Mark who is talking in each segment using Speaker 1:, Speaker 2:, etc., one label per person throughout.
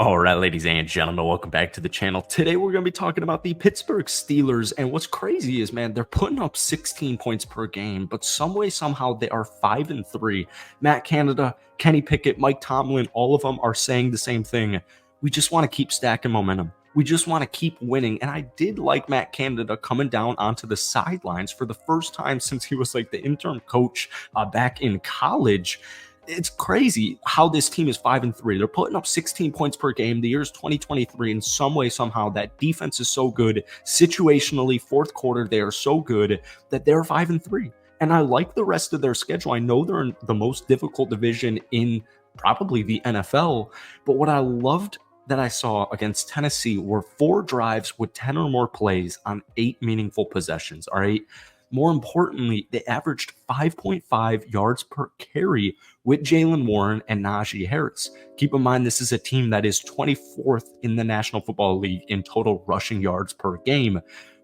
Speaker 1: All right, ladies and gentlemen, welcome back to the channel. Today, we're going to be talking about the Pittsburgh Steelers. And what's crazy is, man, they're putting up 16 points per game, but some way, somehow, they are 5-3. Matt Canada, Kenny Pickett, Mike Tomlin, all of them are saying the same thing. We just want to keep stacking momentum. We just want to keep winning. And I did like Matt Canada coming down onto the sidelines for the first time since he was like the interim coach back in college. It's crazy how this team is 5-3. They're putting up 16 points per game. The year is 2023. In some way, somehow, that defense is so good. Situationally, fourth quarter, they are so good that they're 5-3. And I like the rest of their schedule. I know they're in the most difficult division in probably the NFL. But what I loved that I saw against Tennessee were 4 drives with 10 or more plays on 8 meaningful possessions. All right. More importantly, they averaged 5.5 yards per carry with Jaylen Warren and Najee Harris. Keep in mind, this is a team that is 24th in the National Football League in total rushing yards per game.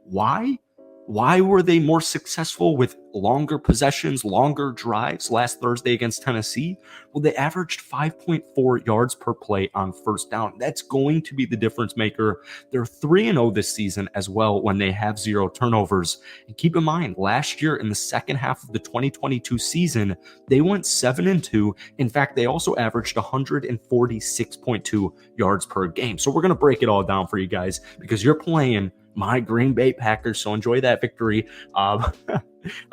Speaker 1: Why? Why were they more successful with longer possessions, longer drives last Thursday against Tennessee? Well, they averaged 5.4 yards per play on first down. That's going to be the difference maker. They're 3-0 this season as well when they have 0 turnovers. And keep in mind, last year in the second half of the 2022 season, they went 7-2. In fact, they also averaged 146.2 yards per game. So we're going to break it all down for you guys because you're playing my Green Bay Packers, so enjoy that victory. I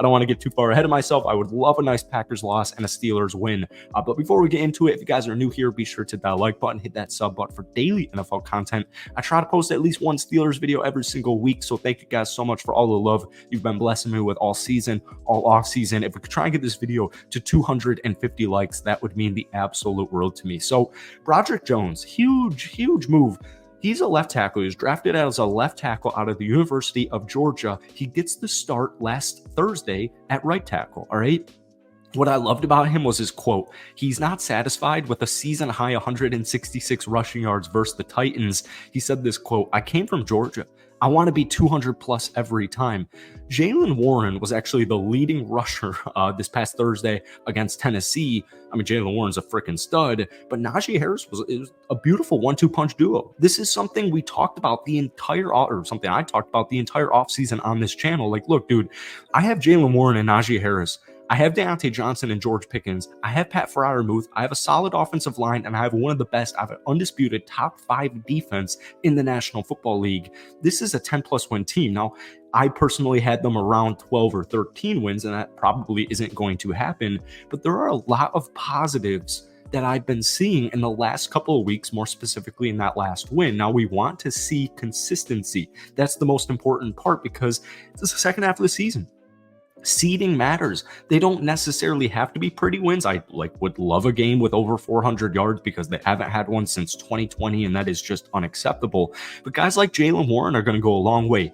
Speaker 1: don't want to get too far ahead of myself. I would love a nice Packers loss and a Steelers win. But before we get into it, if you guys are new here, be sure to hit that like button, hit that sub button for daily NFL content. I try to post at least one Steelers video every single week, so thank you guys so much for all the love you've been blessing me with all season, all off season. If we could try and get this video to 250 likes, that would mean the absolute world to me. So Broderick Jones, huge move. He's a left tackle. He was drafted as a left tackle out of the University of Georgia. He gets the start last Thursday at right tackle, all right? What I loved about him was his quote. He's not satisfied with a season-high 166 rushing yards versus the Titans. He said this quote, "I came from Georgia. I want to be 200 plus every time." Jaylen Warren was actually the leading rusher this past Thursday against Tennessee. I mean, Jaylen Warren's a freaking stud, but Najee Harris was a beautiful 1-2 punch duo. This is something we talked about something I talked about the entire offseason on this channel. Like, look, dude, I have Jaylen Warren and Najee Harris. I have Deontay Johnson and George Pickens. I have Pat Freiermuth. I have a solid offensive line, and I have one of the best. I have an undisputed top 5 defense in the National Football League. This is a 10-plus win team. Now, I personally had them around 12 or 13 wins, and that probably isn't going to happen. But there are a lot of positives that I've been seeing in the last couple of weeks, more specifically in that last win. Now, we want to see consistency. That's the most important part because it's the second half of the season. Seeding matters. They don't necessarily have to be pretty wins. I would love a game with over 400 yards because they haven't had one since 2020, and that is just unacceptable. But guys like Jaylen Warren are going to go a long way.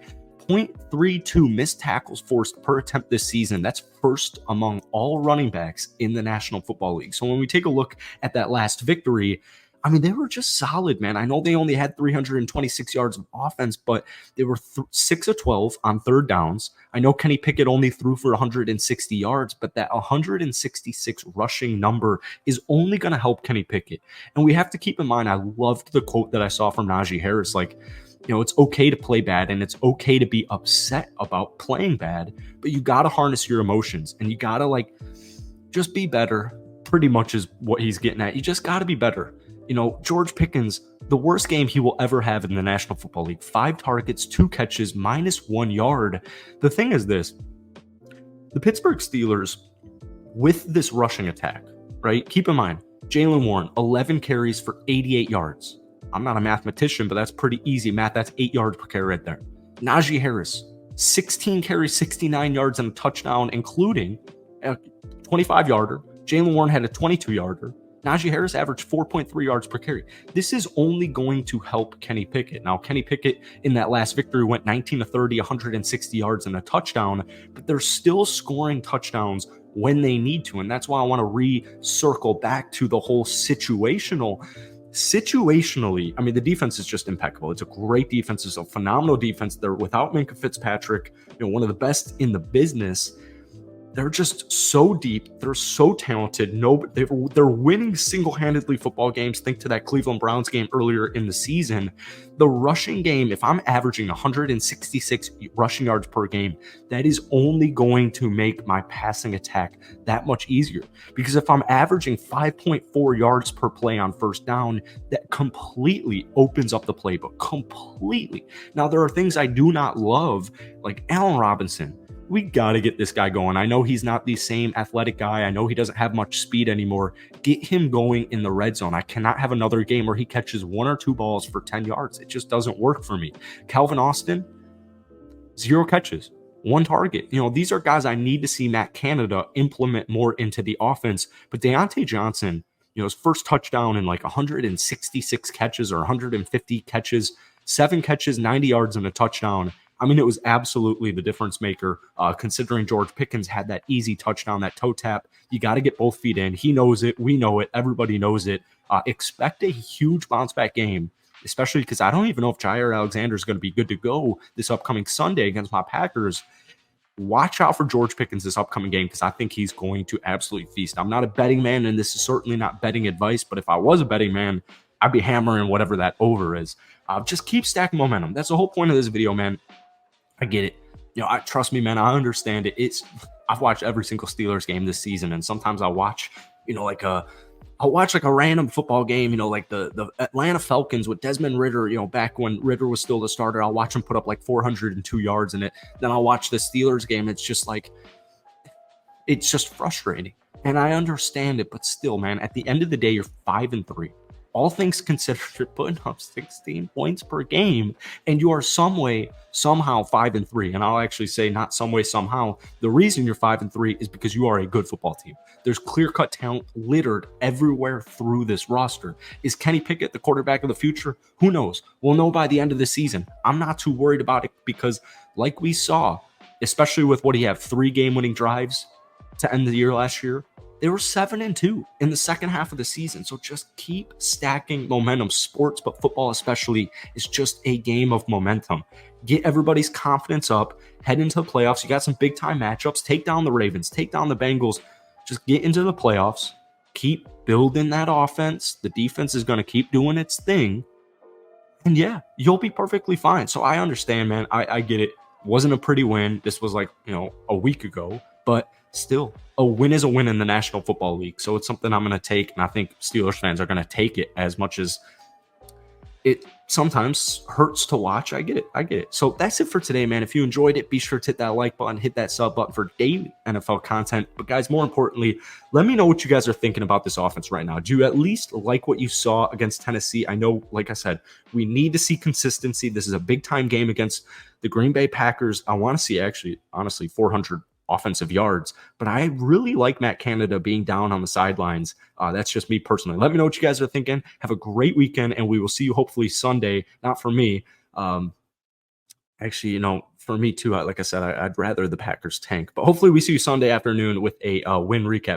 Speaker 1: 0.32 missed tackles forced per attempt this season. That's first among all running backs in the National Football League. So when we take a look at that last victory, I mean, they were just solid, man. I know they only had 326 yards of offense, but they were 6 of 12 on third downs. I know Kenny Pickett only threw for 160 yards, but that 166 rushing number is only going to help Kenny Pickett. And we have to keep in mind, I loved the quote that I saw from Najee Harris, like, you know, it's okay to play bad and it's okay to be upset about playing bad, but you got to harness your emotions and you got to just be better, pretty much is what he's getting at. You just got to be better. You know, George Pickens, the worst game he will ever have in the National Football League. 5 targets, 2 catches, -1 yard. The thing is this, the Pittsburgh Steelers, with this rushing attack, right? Keep in mind, Jaylen Warren, 11 carries for 88 yards. I'm not a mathematician, but that's pretty easy math. That's 8 yards per carry right there. Najee Harris, 16 carries, 69 yards and a touchdown, including a 25-yarder. Jaylen Warren had a 22-yarder. Najee Harris averaged 4.3 yards per carry. This is only going to help Kenny Pickett. Now, Kenny Pickett in that last victory went 19 to 30, 160 yards and a touchdown, but they're still scoring touchdowns when they need to. And that's why I want to recircle back to the whole situationally, I mean, the defense is just impeccable. It's a great defense. It's a phenomenal defense. They're without Minkah Fitzpatrick, one of the best in the business. They're just so deep. They're so talented. No, they're winning single-handedly football games. Think to that Cleveland Browns game earlier in the season. The rushing game, if I'm averaging 166 rushing yards per game, that is only going to make my passing attack that much easier. Because if I'm averaging 5.4 yards per play on first down, that completely opens up the playbook. Completely. Now, there are things I do not love, like Allen Robinson. We got to get this guy going. I know he's not the same athletic guy. I know he doesn't have much speed anymore. Get him going in the red zone. I cannot have another game where he catches 1 or 2 balls for 10 yards. It just doesn't work for me. Calvin Austin, 0 catches, 1 target. These are guys I need to see Matt Canada implement more into the offense. But Deontay Johnson, his first touchdown in like 166 catches or 150 catches, 7 catches, 90 yards and a touchdown. I mean, it was absolutely the difference maker, considering George Pickens had that easy touchdown, that toe tap. You got to get both feet in. He knows it. We know it. Everybody knows it. Expect a huge bounce back game, especially because I don't even know if Jair Alexander is going to be good to go this upcoming Sunday against my Packers. Watch out for George Pickens this upcoming game because I think he's going to absolutely feast. I'm not a betting man, and this is certainly not betting advice, but if I was a betting man, I'd be hammering whatever that over is. Just keep stacking momentum. That's the whole point of this video, man. I get it. Trust me, man. I understand it. I've watched every single Steelers game this season, and sometimes I watch, I'll watch like a random football game, like the Atlanta Falcons with Desmond Ridder, back when Ridder was still the starter. I'll watch him put up like 402 yards in it. Then I'll watch the Steelers game. It's just frustrating. And I understand it, but still, man, at the end of the day, you're 5-3. All things considered, you're putting up 16 points per game, and you are some way, somehow 5-3. And I'll actually say not some way, somehow. The reason you're 5-3 is because you are a good football team. There's clear-cut talent littered everywhere through this roster. Is Kenny Pickett the quarterback of the future? Who knows? We'll know by the end of the season. I'm not too worried about it because, like we saw, especially with what he had, 3 game-winning drives to end the year last year, they were 7-2 in the second half of the season. So just keep stacking momentum. Sports, but football especially, is just a game of momentum. Get everybody's confidence up. Head into the playoffs. You got some big-time matchups. Take down the Ravens. Take down the Bengals. Just get into the playoffs. Keep building that offense. The defense is going to keep doing its thing. And yeah, you'll be perfectly fine. So I understand, man. I get it. Wasn't a pretty win. This was like, a week ago. But still, a win is a win in the National Football League. So it's something I'm going to take, and I think Steelers fans are going to take it as much as it sometimes hurts to watch. I get it. So that's it for today, man. If you enjoyed it, be sure to hit that like button, hit that sub button for daily NFL content. But guys, more importantly, let me know what you guys are thinking about this offense right now. Do you at least like what you saw against Tennessee? I know, like I said, we need to see consistency. This is a big-time game against the Green Bay Packers. I want to see, actually, honestly, 400 offensive yards, but I really like Matt Canada being down on the sidelines. That's just me personally. Let me know what you guys are thinking. Have a great weekend, and we will see you hopefully Sunday. Not for me. Actually, for me too, like I said, I'd rather the Packers tank, but hopefully we see you Sunday afternoon with a win recap.